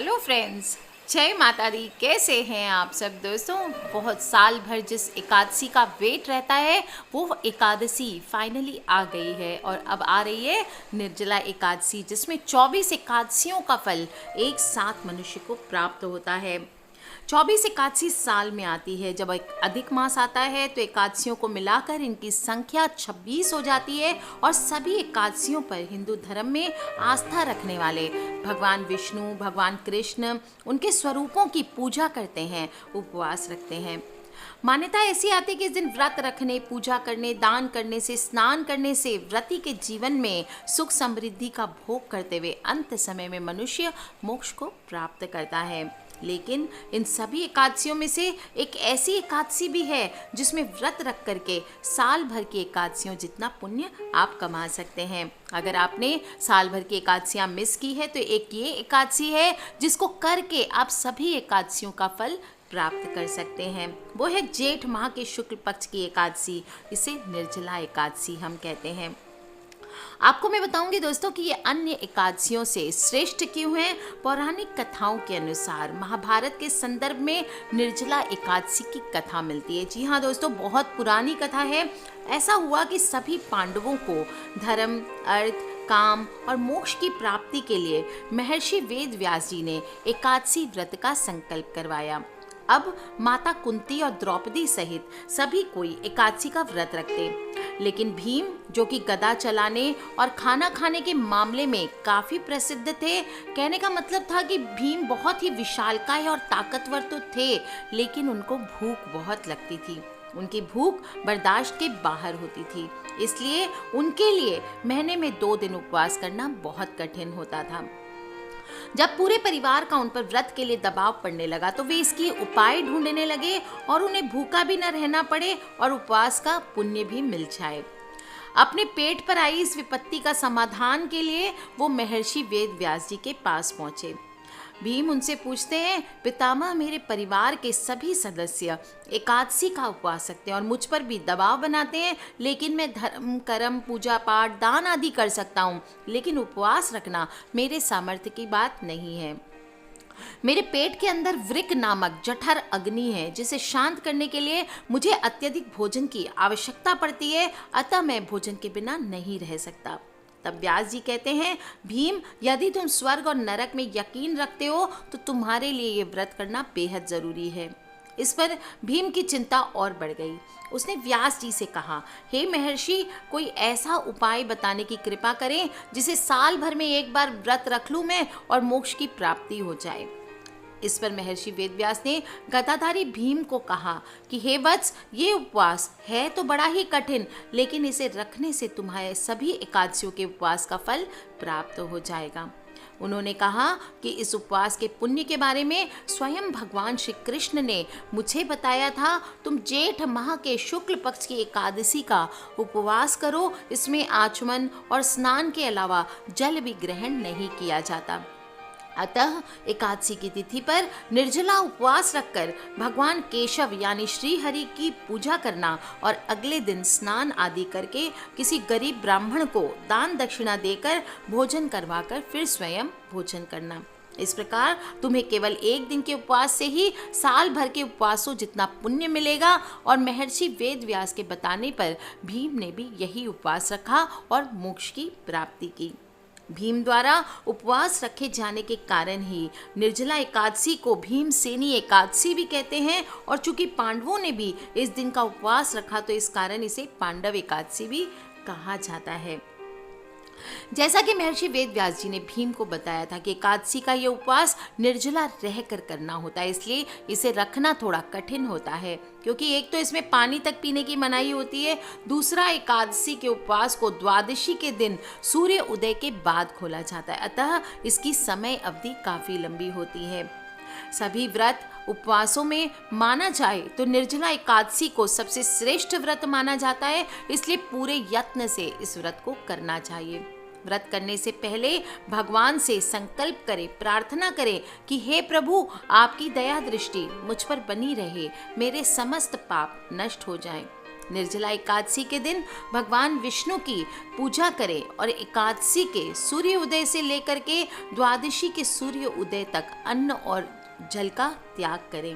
Hello friends, जय माता दी। कैसे हैं आप सब दोस्तों। बहुत साल भर जिस एकादशी का वेट रहता है वो एकादशी फाइनली आ गई है और अब आ रही है निर्जला एकादशी, जिसमें 24 एकादशियों का फल एक साथ मनुष्य को प्राप्त होता है। 24 एकादशी साल में आती है। जब एक अधिक मास आता है तो एकादशियों को मिलाकर इनकी संख्या 26 हो जाती है और सभी एकादशियों पर हिंदू धर्म में आस्था रखने वाले भगवान विष्णु, भगवान कृष्ण, उनके स्वरूपों की पूजा करते हैं, उपवास रखते हैं। मान्यता ऐसी आती है कि इस दिन व्रत रखने, पूजा करने, दान करने से, स्नान करने से व्रती के जीवन में सुख समृद्धि का भोग करते हुए अंत समय में मनुष्य मोक्ष को प्राप्त करता है। लेकिन इन सभी एकादशियों में से एक ऐसी एकादशी भी है जिसमें व्रत रख करके साल भर की एकादशियों जितना पुण्य आप कमा सकते हैं। अगर आपने साल भर की एकादशियां मिस की है तो एक ये एकादशी है जिसको करके आप सभी एकादशियों का फल प्राप्त कर सकते हैं। वो है जेठ माह के शुक्ल पक्ष की एकादशी। इसे निर्जला एकादशी हम कहते हैं। आपको मैं बताऊंगी दोस्तों कि ये अन्य एकादशियों से श्रेष्ठ क्यों है। पौराणिक कथाओं के अनुसार महाभारत के संदर्भ में निर्जला एकादशी की कथा मिलती है। जी हाँ दोस्तों, बहुत पुरानी कथा है। ऐसा हुआ कि सभी पांडवों को धर्म, अर्थ, काम और मोक्ष की प्राप्ति के लिए महर्षि वेद व्यास जी ने एकादशी व्रत का संकल्प करवाया। अब माता कुंती और द्रौपदी सहित सभी कोई एकादशी का व्रत रखते, लेकिन भीम, जो कि गदा चलाने और खाना खाने के मामले में काफी प्रसिद्ध थे, कहने का मतलब था कि भीम बहुत ही विशालकाय और ताकतवर तो थे, लेकिन उनको भूख बहुत लगती थी। उनकी भूख बर्दाश्त के बाहर होती थी, इसलिए उनके लिए महीने में 2 दिन उपवास करना बहुत कठिन होता था। जब पूरे परिवार का उन पर व्रत के लिए दबाव पड़ने लगा तो वे इसकी उपाय ढूंढने लगे और उन्हें भूखा भी न रहना पड़े और उपवास का पुण्य भी मिल जाए। अपने पेट पर आई इस विपत्ति का समाधान के लिए वो महर्षि वेद व्यास जी के पास पहुंचे। भीम उनसे पूछते हैं, पितामह, मेरे परिवार के सभी सदस्य एकादशी का उपवास रखते हैं और मुझ पर भी दबाव बनाते हैं, लेकिन मैं धर्म, कर्म, पूजा पाठ, दान आदि कर सकता हूँ, लेकिन उपवास रखना मेरे सामर्थ्य की बात नहीं है। मेरे पेट के अंदर वृक नामक जठर अग्नि है, जिसे शांत करने के लिए मुझे अत्यधिक भोजन की आवश्यकता पड़ती है, अतः मैं भोजन के बिना नहीं रह सकता। तब व्यास जी कहते हैं, भीम, यदि तुम स्वर्ग और नरक में यकीन रखते हो तो तुम्हारे लिए ये व्रत करना बेहद जरूरी है। इस पर भीम की चिंता और बढ़ गई। उसने व्यास जी से कहा, हे महर्षि, कोई ऐसा उपाय बताने की कृपा करें जिसे साल भर में एक बार व्रत रख लूं मैं और मोक्ष की प्राप्ति हो जाए। इस पर महर्षि वेदव्यास ने गदाधारी भीम को कहा कि हे वत्स, ये उपवास है तो बड़ा ही कठिन, लेकिन इसे रखने से तुम्हारे सभी एकादशियों के उपवास का फल प्राप्त हो जाएगा। उन्होंने कहा कि इस उपवास के पुण्य के बारे में स्वयं भगवान श्री कृष्ण ने मुझे बताया था। तुम जेठ माह के शुक्ल पक्ष की एकादशी का उपवास करो। इसमें आचमन और स्नान के अलावा जल भी ग्रहण नहीं किया जाता। अतः एकादशी की तिथि पर निर्जला उपवास रखकर भगवान केशव यानी श्री हरि की पूजा करना और अगले दिन स्नान आदि करके किसी गरीब ब्राह्मण को दान दक्षिणा देकर भोजन करवाकर फिर स्वयं भोजन करना। इस प्रकार तुम्हें केवल एक दिन के उपवास से ही साल भर के उपवासों जितना पुण्य मिलेगा। और महर्षि वेद व्यास के बताने पर भीम ने भी यही उपवास रखा और मोक्ष की प्राप्ति की। भीम द्वारा उपवास रखे जाने के कारण ही निर्जला एकादशी को भीमसेनी एकादशी भी कहते हैं। और चूंकि पांडवों ने भी इस दिन का उपवास रखा तो इस कारण इसे पांडव एकादशी भी कहा जाता है। जैसा कि महर्षि वेद व्यास जी ने भीम को बताया था कि एकादशी का ये उपवास निर्जला रहकर करना होता है, इसलिए इसे रखना थोड़ा कठिन होता है, क्योंकि एक तो इसमें पानी तक पीने की मनाही होती है, दूसरा एकादशी के उपवास को द्वादशी के दिन सूर्य उदय के बाद खोला जाता है, अतः इसकी समय अवधि काफी लंबी होती है। सभी व्रत उपवासों में माना जाए तो निर्जला एकादशी को सबसे श्रेष्ठ व्रत माना जाता है, इसलिए पूरे यत्न से इस व्रत को करना चाहिए। व्रत करने से पहले भगवान से संकल्प करें, प्रार्थना करें कि हे प्रभु, आपकी दया दृष्टि मुझ पर बनी रहे, मेरे समस्त पाप नष्ट हो जाएं। निर्जला एकादशी के दिन भगवान विष्णु की पूजा करें और एकादशी के सूर्य उदय से लेकर के द्वादशी के सूर्य उदय तक अन्न और जल का त्याग करें।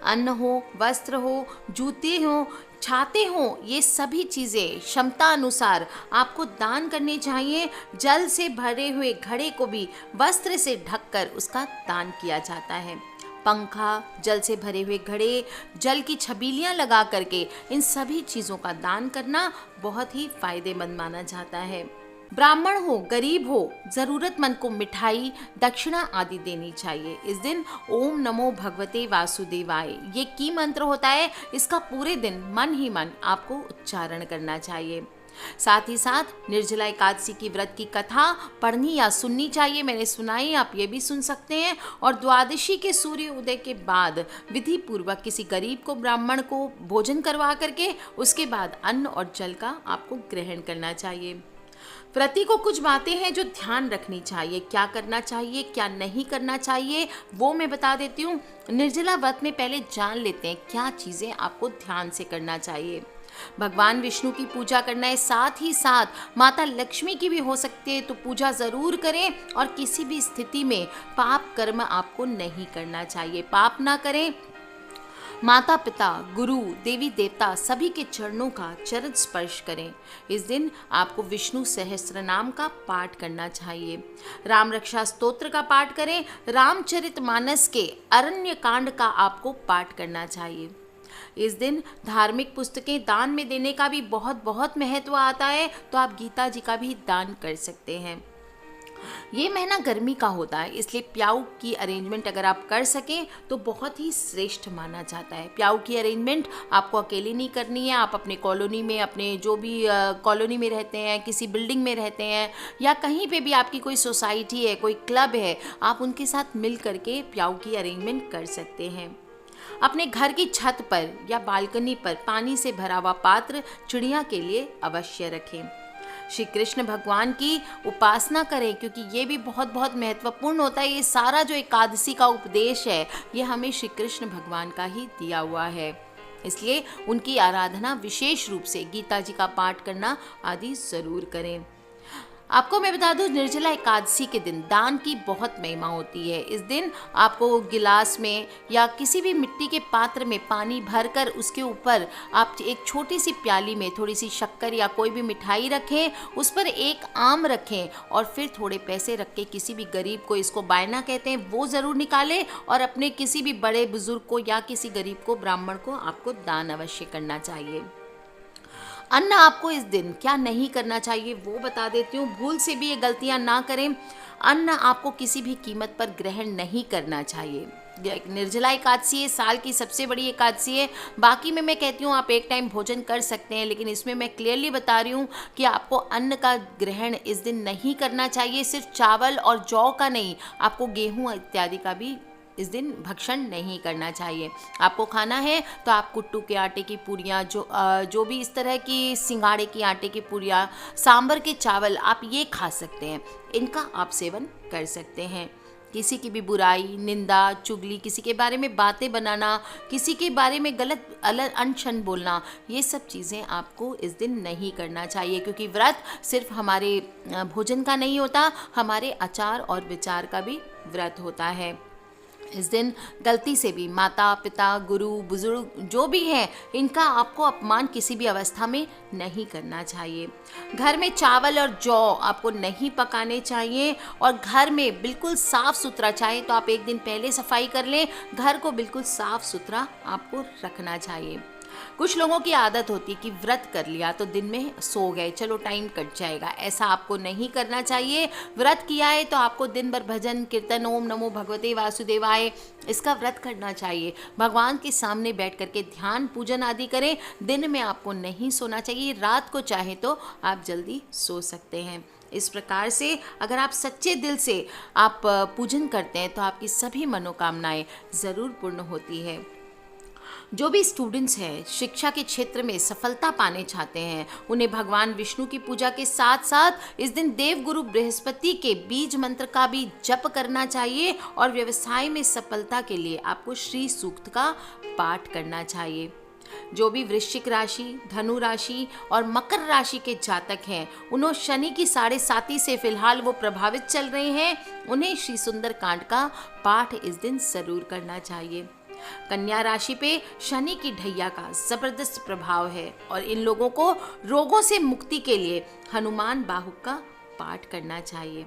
अन्न हो, वस्त्र हो, जूते हो, छाते हो, ये सभी चीज़ें क्षमता अनुसार आपको दान करनी चाहिए। जल से भरे हुए घड़े को भी वस्त्र से ढककर उसका दान किया जाता है। पंखा, जल से भरे हुए घड़े, जल की छबीलियाँ लगा करके इन सभी चीज़ों का दान करना बहुत ही फायदेमंद माना जाता है। ब्राह्मण हो, गरीब हो, ज़रूरतमंद को मिठाई, दक्षिणा आदि देनी चाहिए। इस दिन ओम नमो भगवते वासुदेवाय ये की मंत्र होता है, इसका पूरे दिन मन ही मन आपको उच्चारण करना चाहिए। साथ ही साथ निर्जला एकादशी की व्रत की कथा पढ़नी या सुननी चाहिए। मैंने सुनाई, आप ये भी सुन सकते हैं। और द्वादशी के सूर्य उदय के बाद विधि पूर्वक किसी गरीब को, ब्राह्मण को भोजन करवा करके उसके बाद अन्न और जल का आपको ग्रहण करना चाहिए। व्रती को कुछ बातें हैं जो ध्यान रखनी चाहिए, क्या करना चाहिए, क्या नहीं करना चाहिए, वो मैं बता देती हूँ। निर्जला व्रत में पहले जान लेते हैं क्या चीज़ें आपको ध्यान से करना चाहिए। भगवान विष्णु की पूजा करना है, साथ ही साथ माता लक्ष्मी की भी हो सकती है, तो पूजा ज़रूर करें। और किसी भी स्थिति में पाप कर्म आपको नहीं करना चाहिए, पाप ना करें। माता पिता, गुरु, देवी देवता सभी के चरणों का चरण स्पर्श करें। इस दिन आपको विष्णु सहस्त्रनाम का पाठ करना चाहिए। राम रक्षा स्तोत्र का पाठ करें। रामचरितमानस के अरण्य कांड का आपको पाठ करना चाहिए। इस दिन धार्मिक पुस्तकें दान में देने का भी बहुत बहुत महत्व आता है, तो आप गीता जी का भी दान कर सकते हैं। ये महीना गर्मी का होता है, इसलिए प्याऊ की अरेंजमेंट अगर आप कर सकें तो बहुत ही श्रेष्ठ माना जाता है। प्याऊ की अरेंजमेंट आपको अकेले नहीं करनी है, आप अपने कॉलोनी में, अपने जो भी कॉलोनी में रहते हैं, किसी बिल्डिंग में रहते हैं, या कहीं पे भी आपकी कोई सोसाइटी है, कोई क्लब है, आप उनके साथ मिल करके प्याऊ की अरेंजमेंट कर सकते हैं। अपने घर की छत पर या बालकनी पर पानी से भरा हुआ पात्र चिड़िया के लिए अवश्य रखें। श्री कृष्ण भगवान की उपासना करें, क्योंकि ये भी बहुत बहुत महत्वपूर्ण होता है। ये सारा जो एकादशी का उपदेश है, ये हमें श्री कृष्ण भगवान का ही दिया हुआ है, इसलिए उनकी आराधना विशेष रूप से, गीता जी का पाठ करना आदि ज़रूर करें। आपको मैं बता दूं, निर्जला एकादशी के दिन दान की बहुत महिमा होती है। इस दिन आपको गिलास में या किसी भी मिट्टी के पात्र में पानी भरकर उसके ऊपर आप एक छोटी सी प्याली में थोड़ी सी शक्कर या कोई भी मिठाई रखें, उस पर एक आम रखें और फिर थोड़े पैसे रख के किसी भी गरीब को, इसको बायना कहते हैं, वो ज़रूर निकालें और अपने किसी भी बड़े बुजुर्ग को या किसी गरीब को, ब्राह्मण को आपको दान अवश्य करना चाहिए। अन्न आपको इस दिन क्या नहीं करना चाहिए वो बता देती हूँ, भूल से भी ये गलतियाँ ना करें। अन्न आपको किसी भी कीमत पर ग्रहण नहीं करना चाहिए। निर्जला एकादशी है, साल की सबसे बड़ी एकादशी है। बाकी में मैं कहती हूँ आप एक टाइम भोजन कर सकते हैं, लेकिन इसमें मैं क्लियरली बता रही हूँ कि आपको अन्न का ग्रहण इस दिन नहीं करना चाहिए। सिर्फ चावल और जौ का नहीं, आपको गेहूँ इत्यादि का भी इस दिन भक्षण नहीं करना चाहिए। आपको खाना है तो आप कुट्टू के आटे की पूरियाँ, जो भी इस तरह की सिंगाड़े की आटे की पूरियाँ, सांभर के चावल, आप ये खा सकते हैं, इनका आप सेवन कर सकते हैं। किसी की भी बुराई, निंदा, चुगली, किसी के बारे में बातें बनाना, किसी के बारे में गलत अनशन बोलना, ये सब चीज़ें आपको इस दिन नहीं करना चाहिए, क्योंकि व्रत सिर्फ हमारे भोजन का नहीं होता, हमारे आचार और विचार का भी व्रत होता है। इस दिन गलती से भी माता पिता, गुरु, बुजुर्ग जो भी हैं, इनका आपको अपमान किसी भी अवस्था में नहीं करना चाहिए। घर में चावल और जौ आपको नहीं पकाने चाहिए और घर में बिल्कुल साफ़ सुथरा, चाहे तो आप एक दिन पहले सफाई कर लें, घर को बिल्कुल साफ़ सुथरा आपको रखना चाहिए। कुछ लोगों की आदत होती है कि व्रत कर लिया तो दिन में सो गए, चलो टाइम कट जाएगा, ऐसा आपको नहीं करना चाहिए। व्रत किया है तो आपको दिन भर भजन कीर्तन, ओम नमो भगवते वासुदेवाय, इसका व्रत करना चाहिए। भगवान के सामने बैठ करके ध्यान पूजन आदि करें। दिन में आपको नहीं सोना चाहिए, रात को चाहे तो आप जल्दी सो सकते हैं। इस प्रकार से अगर आप सच्चे दिल से आप पूजन करते हैं तो आपकी सभी मनोकामनाएं ज़रूर पूर्ण होती है। जो भी स्टूडेंट्स हैं, शिक्षा के क्षेत्र में सफलता पाने चाहते हैं, उन्हें भगवान विष्णु की पूजा के साथ साथ इस दिन देवगुरु बृहस्पति के बीज मंत्र का भी जप करना चाहिए और व्यवसाय में सफलता के लिए आपको श्री सूक्त का पाठ करना चाहिए। जो भी वृश्चिक राशि, धनु राशि और मकर राशि के जातक हैं, उन्होंने शनि की 7.5 से फिलहाल वो प्रभावित चल रहे हैं, उन्हें श्री सुंदर कांड का पाठ इस दिन जरूर करना चाहिए। कन्या राशि पे शनि की ढैया का जबरदस्त प्रभाव है और इन लोगों को रोगों से मुक्ति के लिए हनुमान बाहुक का पाठ करना चाहिए।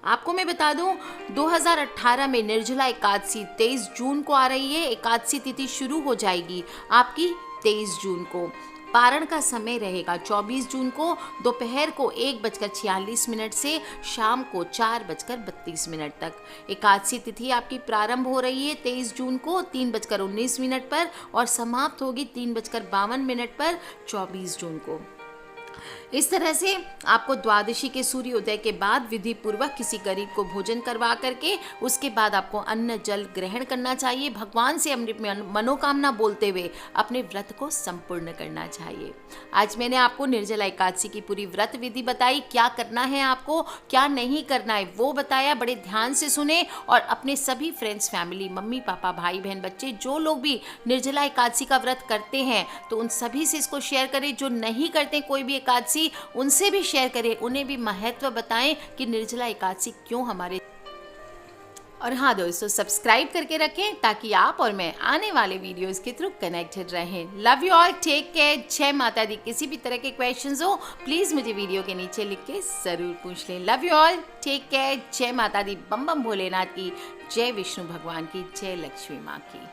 आपको मैं बता दूं, 2018 में निर्जला एकादशी 23 जून को आ रही है। एकादशी तिथि शुरू हो जाएगी आपकी 23 जून को। पारण का समय रहेगा 24 जून को दोपहर को 1:46 से शाम को 4:32 तक। एकादशी तिथि आपकी प्रारंभ हो रही है 23 जून को 3:19 पर और समाप्त होगी 3:52 पर 24 जून को। इस तरह से आपको द्वादशी के सूर्योदय के बाद विधि पूर्वक किसी गरीब को भोजन करवा करके उसके बाद आपको अन्न जल ग्रहण करना चाहिए। भगवान से अपनी मनोकामना बोलते हुए अपने व्रत को संपूर्ण करना चाहिए। आज मैंने आपको निर्जला एकादशी की पूरी व्रत विधि बताई, क्या करना है आपको, क्या नहीं करना है वो बताया। बड़े ध्यान से सुने और अपने सभी फ्रेंड्स, फैमिली, मम्मी पापा, भाई बहन, बच्चे, जो लोग भी निर्जला एकादशी का व्रत करते हैं तो उन सभी से इसको शेयर करें। जो नहीं करते कोई भी एकादशी, उनसे भी शेयर करें, उन्हें भी महत्व बताएं कि निर्जला एकादशी क्यों हमारे। और हाँ दोस्तों, सब्सक्राइब करके रखें ताकि आप और मैं आने वाले वीडियोस के थ्रू कनेक्टेड रहें। Love you all, take care, जय माता दी। किसी भी तरह के क्वेश्चंस हो प्लीज़ मुझे वीडियो के नीचे लिख के ज़रूर पूछ लें। Love you all, take care, जय माता दी। बम बम भोलेनाथ की जय, विष्णु भगवान की जय, लक्ष्मी माँ की।